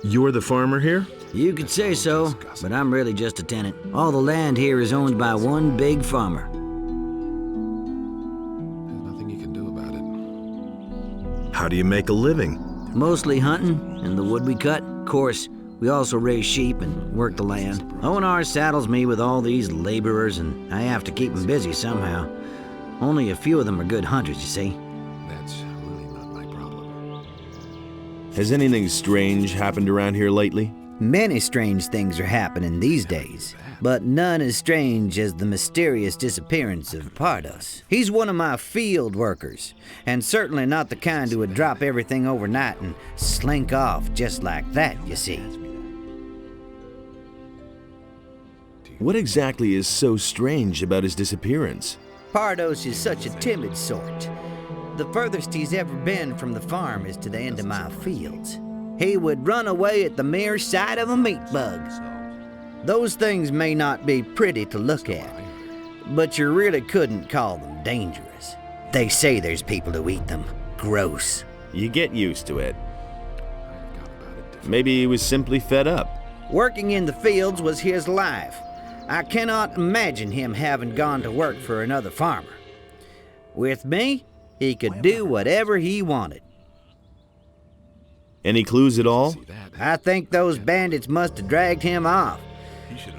You're the farmer here? You could say so, but I'm really just a tenant. All the land here is owned by one big farmer. There's nothing you can do about it. How do you make a living? Mostly hunting and the wood we cut. Of course, we also raise sheep and work the land. O&R saddles me with all these laborers, and I have to keep them busy somehow. Only a few of them are good hunters, you see. That's really not my problem. Has anything strange happened around here lately? Many strange things are happening these days, but none as strange as the mysterious disappearance of Pardos. He's one of my field workers, and certainly not the kind who would drop everything overnight and slink off just like that, you see. What exactly is so strange about his disappearance? Pardos is such a timid sort. The furthest he's ever been from the farm is to the end of my fields. He would run away at the mere sight of a meat bug. Those things may not be pretty to look at, but you really couldn't call them dangerous. They say there's people who eat them. Gross. You get used to it. Maybe he was simply fed up. Working in the fields was his life. I cannot imagine him having gone to work for another farmer. With me, he could do whatever he wanted. Any clues at all? I think those bandits must have dragged him off.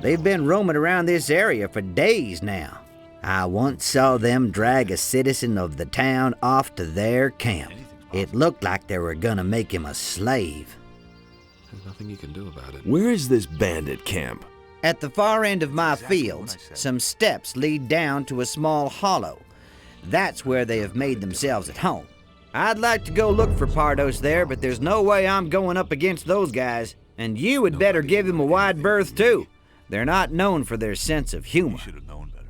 They've been roaming around this area for days now. I once saw them drag a citizen of the town off to their camp. It looked like they were gonna make him a slave. There's nothing you can do about it. Where is this bandit camp? At the far end of my fields, some steps lead down to a small hollow. That's where they have made themselves at home. I'd like to go look for Pardos there, but there's no way I'm going up against those guys. And you had better give them a wide berth, too. They're not known for their sense of humor. Should have known better.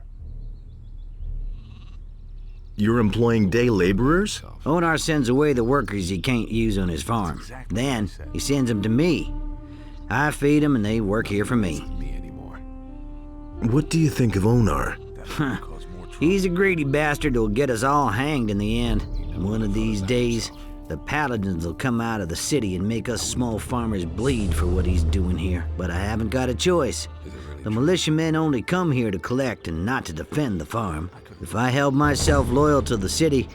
You're employing day laborers? Onar sends away the workers he can't use on his farm. Then he sends them to me. I feed them and they work here for me. Me anymore. What do you think of Onar? He's a greedy bastard who'll get us all hanged in the end. One of these days, the paladins will come out of the city and make us small farmers bleed for what he's doing here. But I haven't got a choice. The militiamen only come here to collect and not to defend the farm. If I held myself loyal to the city,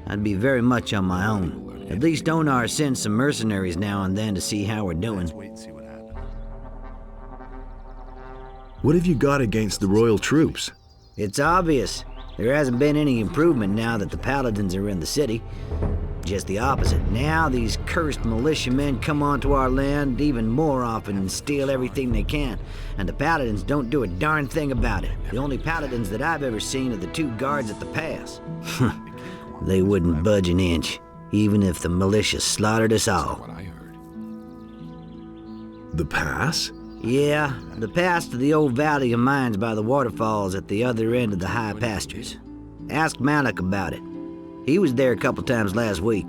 I'd be very much on my own. At least Onar sends some mercenaries now and then to see how we're doing. Wait and see what happens. What have you got against the royal troops? It's obvious. There hasn't been any improvement now that the paladins are in the city. Just the opposite. Now these cursed militiamen come onto our land even more often and steal everything they can. And the paladins don't do a darn thing about it. The only paladins that I've ever seen are the two guards at the pass. They wouldn't budge an inch, even if the militia slaughtered us all. What I heard. The pass? Yeah, the pass to the old valley of mines by the waterfalls at the other end of the high pastures. Ask Malik about it. He was there a couple times last week.